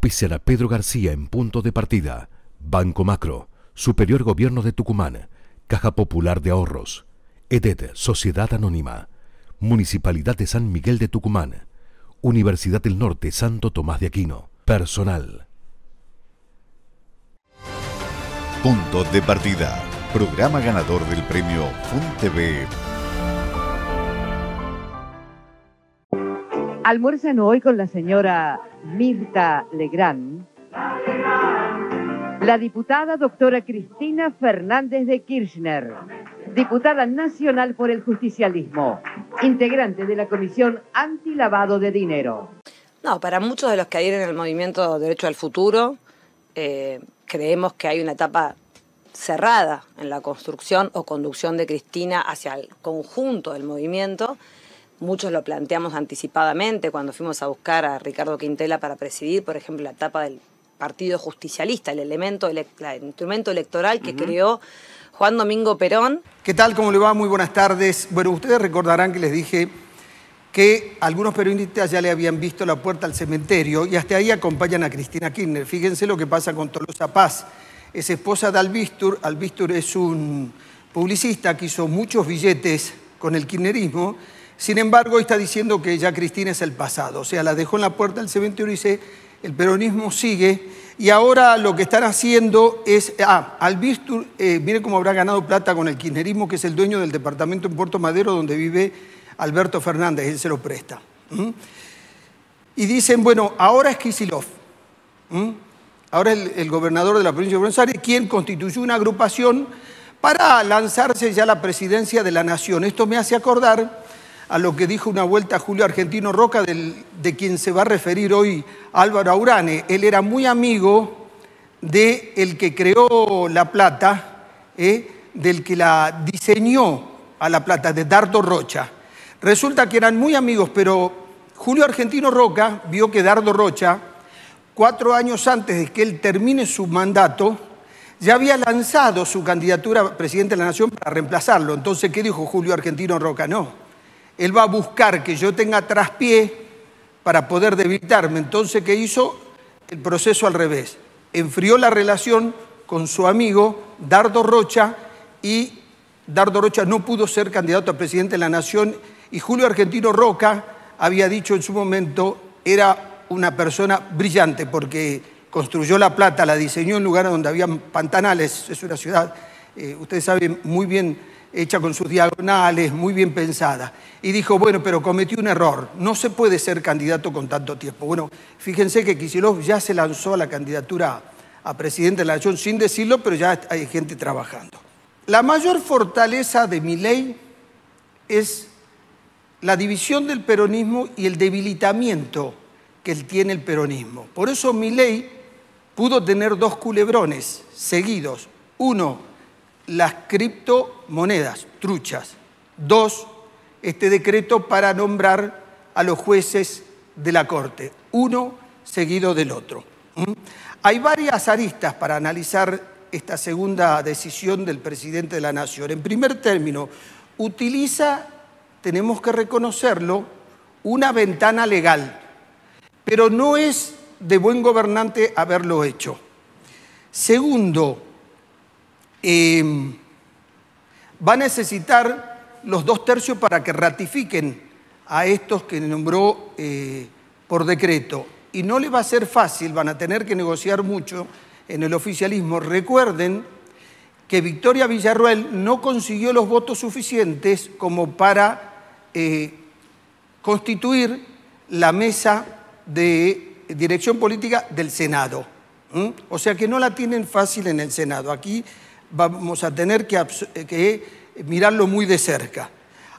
Auspician a Pedro García en Punto de Partida. Banco Macro, Superior Gobierno de Tucumán, Caja Popular de Ahorros, EDET, Sociedad Anónima, Municipalidad de San Miguel de Tucumán, Universidad del Norte Santo Tomás de Aquino. Personal. Punto de Partida, programa ganador del premio FUNTV. Almuerzan hoy con la señora Mirta Legrand, la diputada doctora Cristina Fernández de Kirchner, diputada nacional por el justicialismo, integrante de la Comisión Antilavado de Dinero. No, para muchos de los que adhieren al movimiento Derecho al Futuro, creemos que hay una etapa cerrada en la construcción o conducción de Cristina hacia el conjunto del movimiento. Muchos lo planteamos anticipadamente cuando fuimos a buscar a Ricardo Quintela para presidir, por ejemplo, la etapa del Partido Justicialista, el instrumento electoral que creó Juan Domingo Perón. ¿Qué tal? ¿Cómo le va? Muy buenas tardes. Bueno, ustedes recordarán que les dije que algunos peronistas ya le habían visto la puerta al cementerio y hasta ahí acompañan a Cristina Kirchner. Fíjense lo que pasa con Tolosa Paz. Es esposa de Albistur. Albistur es un publicista que hizo muchos billetes con el kirchnerismo. Sin embargo, hoy está diciendo que ya Cristina es el pasado. O sea, la dejó en la puerta del cementerio y dice, el peronismo sigue. Y ahora lo que están haciendo es... Albistur, mire cómo habrá ganado plata con el kirchnerismo, que es el dueño del departamento en Puerto Madero, donde vive Alberto Fernández, él se lo presta. Y dicen, bueno, ahora es Kicillof. Ahora el gobernador de la provincia de Buenos Aires, quien constituyó una agrupación para lanzarse ya a la presidencia de la Nación. Esto me hace acordar a lo que dijo una vuelta Julio Argentino Roca, de quien se va a referir hoy Álvaro Aurane. Él era muy amigo del que creó La Plata, del que la diseñó a La Plata, de Dardo Rocha. Resulta que eran muy amigos, pero Julio Argentino Roca vio que Dardo Rocha, 4 años antes de que él termine su mandato, ya había lanzado su candidatura a presidente de la Nación para reemplazarlo. Entonces, ¿qué dijo Julio Argentino Roca? No, él va a buscar que yo tenga traspié para poder debilitarme. Entonces, ¿qué hizo? El proceso al revés. Enfrió la relación con su amigo Dardo Rocha y Dardo Rocha no pudo ser candidato a presidente de la Nación y Julio Argentino Roca había dicho en su momento, era una persona brillante porque construyó La Plata, la diseñó en lugares donde había pantanales, es una ciudad, ustedes saben, muy bien hecha con sus diagonales, muy bien pensada. Y dijo, bueno, pero cometí un error, no se puede ser candidato con tanto tiempo. Bueno, fíjense que Kicillof ya se lanzó a la candidatura a presidente de la Nación sin decirlo, pero ya hay gente trabajando. La mayor fortaleza de Milei es la división del peronismo y el debilitamiento que tiene el peronismo. Por eso Milei pudo tener 2 culebrones seguidos. 1, las criptomonedas, truchas. 2, este decreto para nombrar a los jueces de la Corte. Uno seguido del otro. Hay varias aristas para analizar esta segunda decisión del presidente de la Nación. En primer término, utiliza, tenemos que reconocerlo, una ventana legal, pero no es de buen gobernante haberlo hecho. Segundo, va a necesitar los 2/3 para que ratifiquen a estos que nombró por decreto. Y no le va a ser fácil, van a tener que negociar mucho en el oficialismo. Recuerden que Victoria Villarruel no consiguió los votos suficientes como para constituir la mesa de dirección política del Senado. O sea que no la tienen fácil en el Senado. Aquí vamos a tener que mirarlo muy de cerca.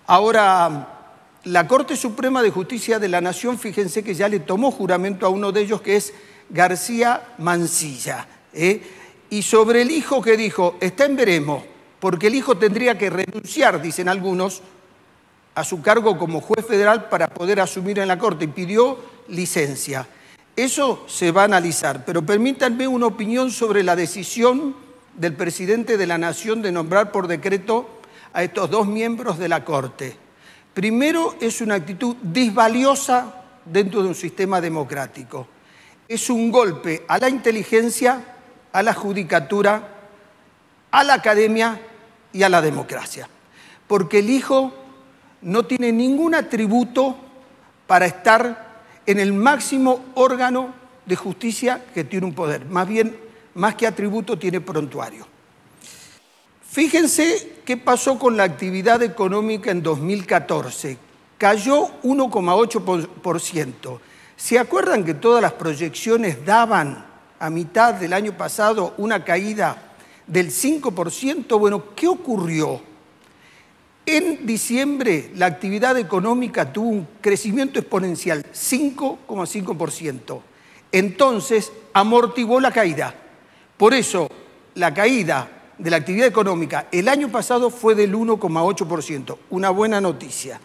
Ahora, la Corte Suprema de Justicia de la Nación, fíjense que ya le tomó juramento a uno de ellos, que es García Mansilla. Y sobre el hijo que dijo, está en veremos, porque el hijo tendría que renunciar, dicen algunos, a su cargo como juez federal para poder asumir en la Corte, y pidió licencia. Eso se va a analizar, pero permítanme una opinión sobre la decisión del presidente de la Nación de nombrar por decreto a estos 2 miembros de la Corte. Primero, es una actitud disvaliosa dentro de un sistema democrático. es un golpe a la inteligencia, a la judicatura, a la academia y a la democracia. Porque el hijo no tiene ningún atributo para estar en el máximo órgano de justicia que tiene un poder. Más bien, más que atributo, tiene prontuario. Fíjense qué pasó con la actividad económica en 2014. Cayó 1,8%. ¿Se acuerdan que todas las proyecciones daban a mitad del año pasado una caída del 5%? Bueno, ¿qué ocurrió? En diciembre la actividad económica tuvo un crecimiento exponencial, 5,5%. Entonces amortiguó la caída. Por eso la caída de la actividad económica el año pasado fue del 1,8%. Una buena noticia.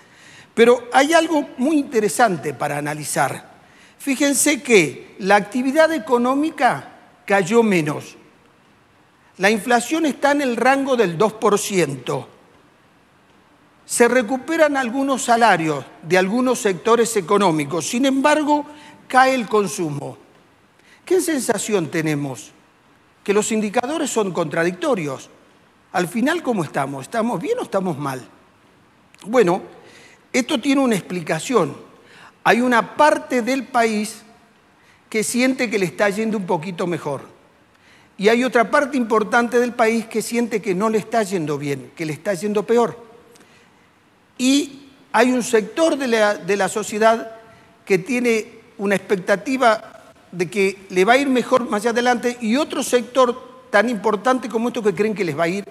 Pero hay algo muy interesante para analizar. Fíjense que la actividad económica cayó menos. La inflación está en el rango del 2%. Se recuperan algunos salarios de algunos sectores económicos. Sin embargo, cae el consumo. ¿Qué sensación tenemos? Que los indicadores son contradictorios. Al final, ¿cómo estamos? ¿Estamos bien o estamos mal? Bueno, esto tiene una explicación. Hay una parte del país que siente que le está yendo un poquito mejor. Y hay otra parte importante del país que siente que no le está yendo bien, que le está yendo peor. Y hay un sector de la sociedad que tiene una expectativa de que le va a ir mejor más adelante y otro sector tan importante como esto que creen que les va a ir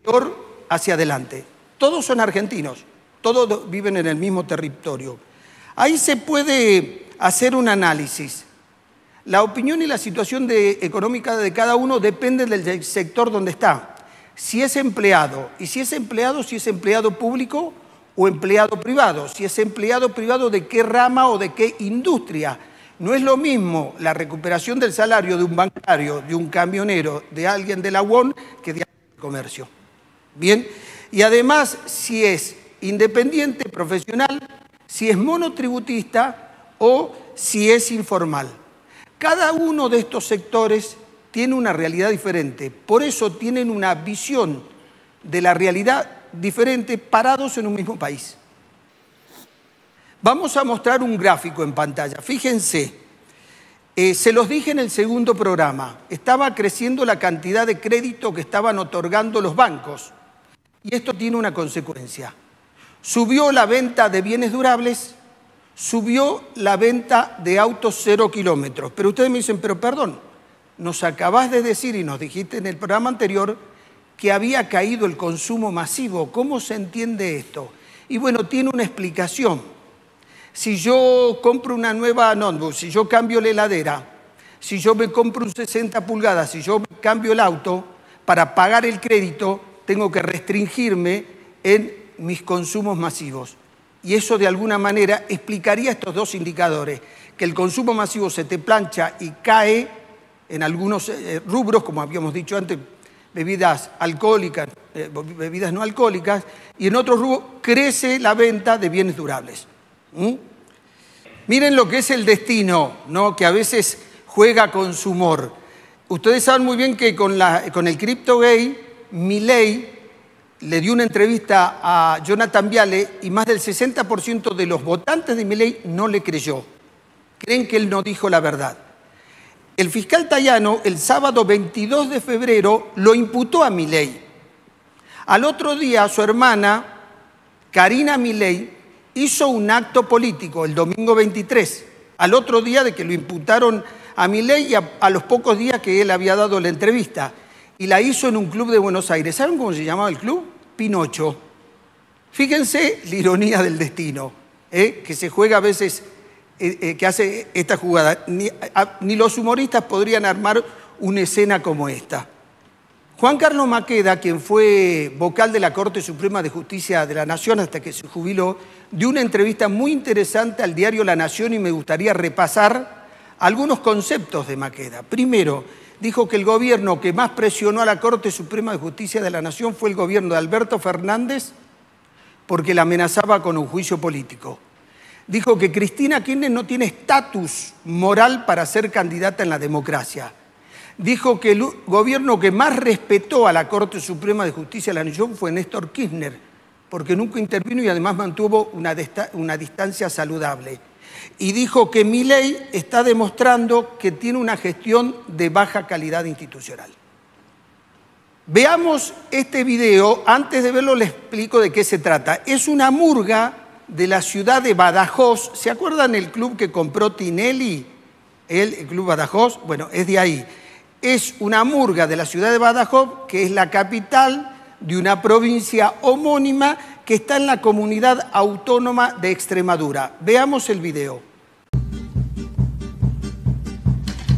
peor hacia adelante. Todos son argentinos, todos viven en el mismo territorio. Ahí se puede hacer un análisis. La opinión y la situación económica de cada uno depende del sector donde está. Si es empleado, y si es empleado público o empleado privado. Si es empleado privado, ¿de qué rama o de qué industria? No es lo mismo la recuperación del salario de un bancario, de un camionero, de alguien de la UON, que de alguien del comercio. Bien, y además si es independiente, profesional, si es monotributista o si es informal. Cada uno de estos sectores tiene una realidad diferente, por eso tienen una visión de la realidad diferente parados en un mismo país. Vamos a mostrar un gráfico en pantalla. Fíjense, se los dije en el segundo programa, estaba creciendo la cantidad de crédito que estaban otorgando los bancos y esto tiene una consecuencia. Subió la venta de bienes durables, subió la venta de autos 0 kilómetros. Pero ustedes me dicen, pero perdón, nos acabás de decir y nos dijiste en el programa anterior que había caído el consumo masivo. ¿Cómo se entiende esto? Y bueno, tiene una explicación. Si yo compro una nueva notebook, si yo cambio la heladera, si yo me compro un 60 pulgadas, si yo cambio el auto, para pagar el crédito tengo que restringirme en mis consumos masivos. Y eso de alguna manera explicaría estos dos indicadores, que el consumo masivo se te plancha y cae en algunos rubros, como habíamos dicho antes, bebidas alcohólicas, bebidas no alcohólicas, y en otros rubros crece la venta de bienes durables. Miren lo que es el destino, ¿no? Que a veces juega con su humor. Ustedes saben muy bien que con el CryptoGate, Milei le dio una entrevista a Jonathan Viale y más del 60% de los votantes de Milei no le creyó. Creen que él no dijo la verdad. El fiscal Tayano, el sábado 22 de febrero, lo imputó a Milei. Al otro día, su hermana, Karina Milei, hizo un acto político, el domingo 23, al otro día de que lo imputaron a Milei y a los pocos días que él había dado la entrevista. Y la hizo en un club de Buenos Aires. ¿Saben cómo se llamaba el club? Pinocho. Fíjense la ironía del destino, que se juega a veces, que hace esta jugada. Ni los humoristas podrían armar una escena como esta. Juan Carlos Maqueda, quien fue vocal de la Corte Suprema de Justicia de la Nación hasta que se jubiló, dio una entrevista muy interesante al diario La Nación y me gustaría repasar algunos conceptos de Maqueda. Primero, dijo que el gobierno que más presionó a la Corte Suprema de Justicia de la Nación fue el gobierno de Alberto Fernández porque la amenazaba con un juicio político. Dijo que Cristina Kirchner no tiene estatus moral para ser candidata en la democracia. Dijo que el gobierno que más respetó a la Corte Suprema de Justicia de la Nación fue Néstor Kirchner, porque nunca intervino y además mantuvo una distancia saludable. Y dijo que Milei está demostrando que tiene una gestión de baja calidad institucional. Veamos este video. Antes de verlo les explico de qué se trata. Es una murga de la ciudad de Badajoz. ¿Se acuerdan el club que compró Tinelli? El Club Badajoz. Bueno, es de ahí. Es una murga de la ciudad de Badajoz, que es la capital de una provincia homónima que está en la comunidad autónoma de Extremadura. Veamos el video.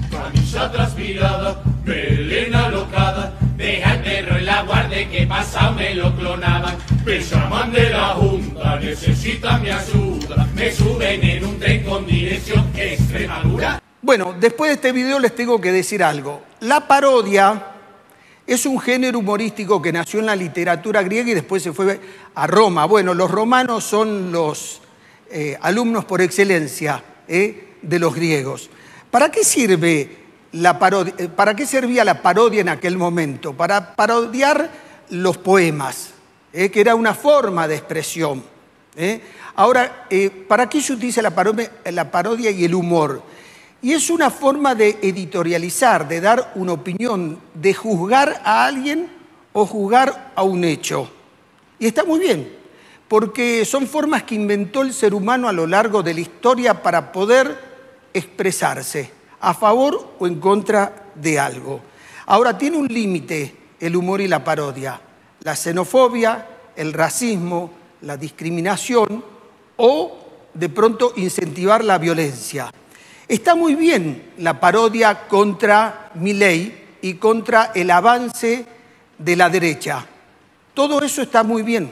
Camisa transpirada, melena alocada, deja el perro en la guardia que pasa me lo clonaban. Me llaman de la junta, necesitan mi ayuda, me suben en un tren con dirección Extremadura. Bueno, después de este video les tengo que decir algo. La parodia es un género humorístico que nació en la literatura griega y después se fue a Roma. Bueno, los romanos son los alumnos por excelencia de los griegos. ¿Para qué sirve la parodia? ¿Para qué servía la parodia en aquel momento? Para parodiar los poemas, que era una forma de expresión. Ahora, ¿para qué se utiliza la parodia y el humor? Y es una forma de editorializar, de dar una opinión, de juzgar a alguien o juzgar a un hecho. Y está muy bien, porque son formas que inventó el ser humano a lo largo de la historia para poder expresarse a favor o en contra de algo. Ahora, tiene un límite el humor y la parodia. La xenofobia, el racismo, la discriminación o, de pronto, incentivar la violencia. Está muy bien la parodia contra Milei y contra el avance de la derecha. Todo eso está muy bien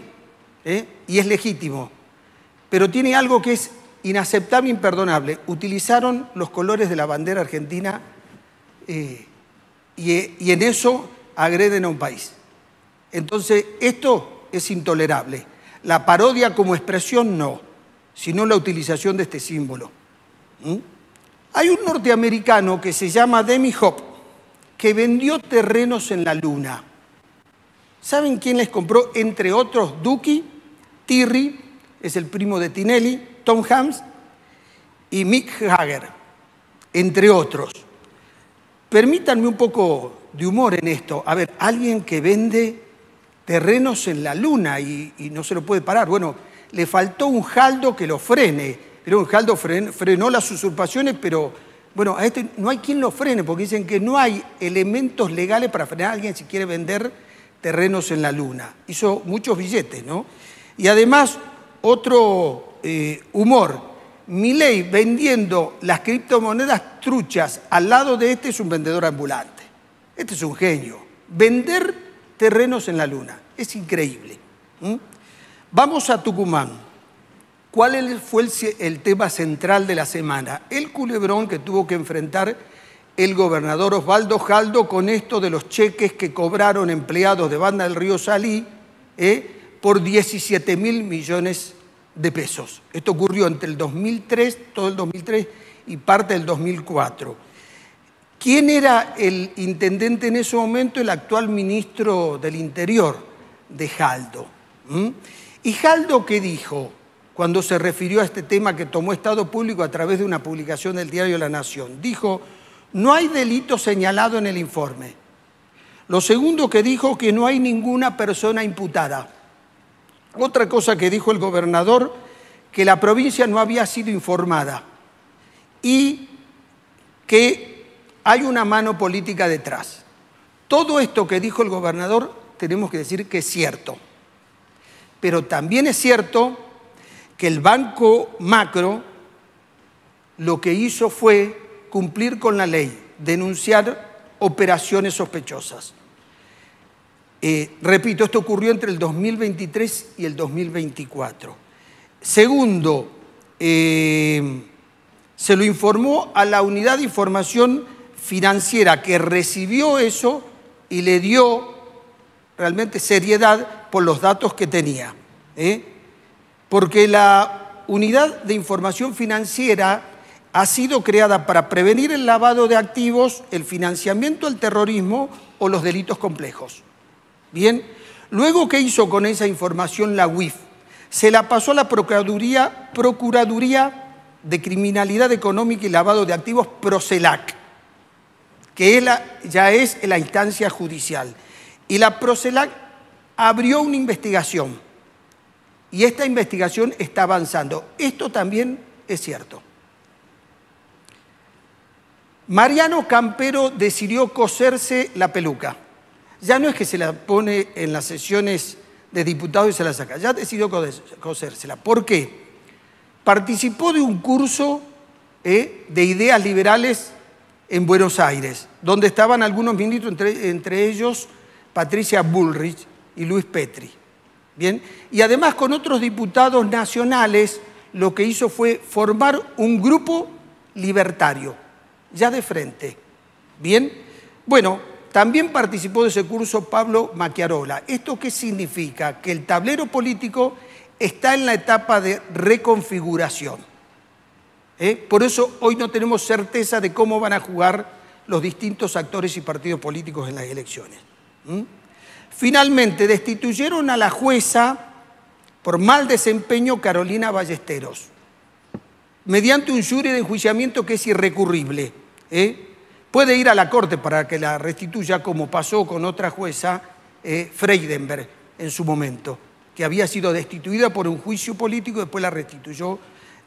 y es legítimo, pero tiene algo que es inaceptable e imperdonable. Utilizaron los colores de la bandera argentina y en eso agreden a un país. Entonces, esto es intolerable. La parodia como expresión no, sino la utilización de este símbolo. Hay un norteamericano que se llama Demi Hope, que vendió terrenos en la Luna. ¿Saben quién les compró? Entre otros, Duki, Tirri, es el primo de Tinelli, Tom Hanks y Mick Jagger, entre otros. Permítanme un poco de humor en esto. A ver, alguien que vende terrenos en la Luna y no se lo puede parar. Bueno, le faltó un Jaldo que lo frene. Pero un Jaldo frenó las usurpaciones, pero bueno, a este no hay quien lo frene, porque dicen que no hay elementos legales para frenar a alguien si quiere vender terrenos en la Luna. Hizo muchos billetes, ¿no? Y además, otro humor, Milei vendiendo las criptomonedas truchas al lado de este es un vendedor ambulante. Este es un genio. Vender terrenos en la Luna, es increíble. Vamos a Tucumán. ¿Cuál fue el tema central de la semana? El culebrón que tuvo que enfrentar el gobernador Osvaldo Jaldo con esto de los cheques que cobraron empleados de Banda del Río Salí por 17.000 millones de pesos. Esto ocurrió entre el 2003, todo el 2003 y parte del 2004. ¿Quién era el intendente en ese momento? El actual ministro del Interior de Jaldo. ¿Y Jaldo qué dijo cuando se refirió a este tema que tomó Estado Público a través de una publicación del diario La Nación? Dijo, no hay delito señalado en el informe. Lo segundo que dijo, que no hay ninguna persona imputada. Otra cosa que dijo el gobernador, que la provincia no había sido informada y que hay una mano política detrás. Todo esto que dijo el gobernador tenemos que decir que es cierto. Pero también es cierto que el Banco Macro lo que hizo fue cumplir con la ley, denunciar operaciones sospechosas. Repito, esto ocurrió entre el 2023 y el 2024. Segundo, se lo informó a la Unidad de Información Financiera que recibió eso y le dio realmente seriedad por los datos que tenía. Porque la Unidad de Información Financiera ha sido creada para prevenir el lavado de activos, el financiamiento del terrorismo o los delitos complejos. Bien, luego, ¿qué hizo con esa información la UIF? Se la pasó a la Procuraduría de Criminalidad Económica y Lavado de Activos, Procelac, que ya es la instancia judicial. Y la Procelac abrió una investigación, y esta investigación está avanzando. Esto también es cierto. Mariano Campero decidió coserse la peluca. Ya no es que se la pone en las sesiones de diputados y se la saca, ya decidió cosérsela. ¿Por qué? Participó de un curso de ideas liberales en Buenos Aires, donde estaban algunos ministros, entre ellos Patricia Bullrich y Luis Petri. Bien, y además con otros diputados nacionales lo que hizo fue formar un grupo libertario, ya de frente. Bien, bueno, también participó de ese curso Pablo Macchiarola. ¿Esto qué significa? Que el tablero político está en la etapa de reconfiguración. Por eso hoy no tenemos certeza de cómo van a jugar los distintos actores y partidos políticos en las elecciones. Finalmente, destituyeron a la jueza por mal desempeño Carolina Ballesteros, mediante un jury de enjuiciamiento que es irrecurrible. Puede ir a la Corte para que la restituya, como pasó con otra jueza, Freidenberg, en su momento, que había sido destituida por un juicio político y después la restituyó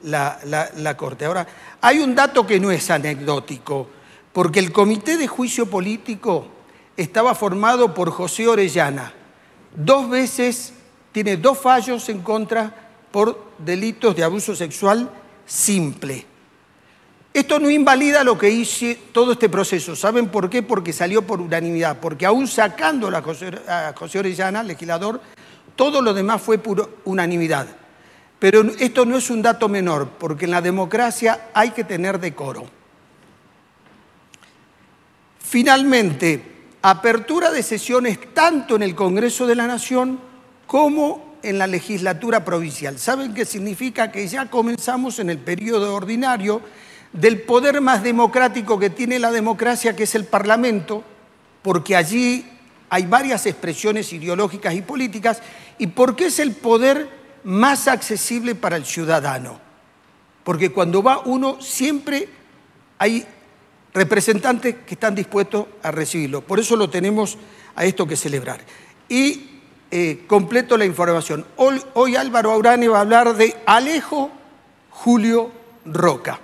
la Corte. Ahora, hay un dato que no es anecdótico, porque el Comité de Juicio Político estaba formado por José Orellana. 2 veces tiene 2 fallos en contra por delitos de abuso sexual simple. Esto no invalida lo que hice todo este proceso. ¿Saben por qué? Porque salió por unanimidad. Porque aún sacando a José Orellana, legislador, todo lo demás fue por unanimidad. Pero esto no es un dato menor, porque en la democracia hay que tener decoro. Finalmente, apertura de sesiones tanto en el Congreso de la Nación como en la legislatura provincial. ¿Saben qué significa? Que ya comenzamos en el periodo ordinario del poder más democrático que tiene la democracia, que es el Parlamento, porque allí hay varias expresiones ideológicas y políticas, y porque es el poder más accesible para el ciudadano. Porque cuando va uno siempre hay representantes que están dispuestos a recibirlo. Por eso lo tenemos a esto que celebrar. Y completo la información. Hoy Álvaro Aurane va a hablar de Alejo Julio Roca.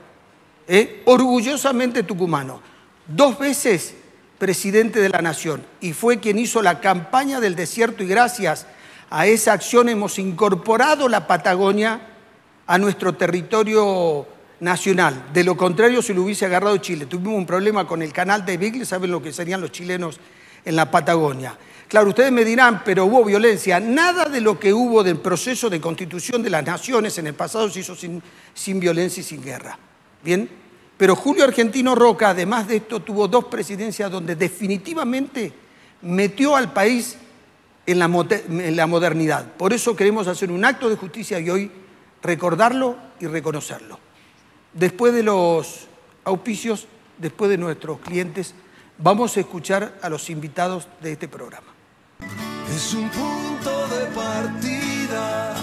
Orgullosamente tucumano, 2 veces presidente de la Nación, y fue quien hizo la campaña del desierto, y gracias a esa acción hemos incorporado la Patagonia a nuestro territorio nacional. De lo contrario, se lo hubiese agarrado Chile. Tuvimos un problema con el canal de Beagle, saben lo que serían los chilenos en la Patagonia. Claro, ustedes me dirán, pero hubo violencia. Nada de lo que hubo del proceso de constitución de las naciones en el pasado se hizo sin violencia y sin guerra. Bien, pero Julio Argentino Roca, además de esto, tuvo 2 presidencias donde definitivamente metió al país en la modernidad. Por eso queremos hacer un acto de justicia y hoy recordarlo y reconocerlo. Después de los auspicios, después de nuestros clientes, vamos a escuchar a los invitados de este programa. Es un punto de partida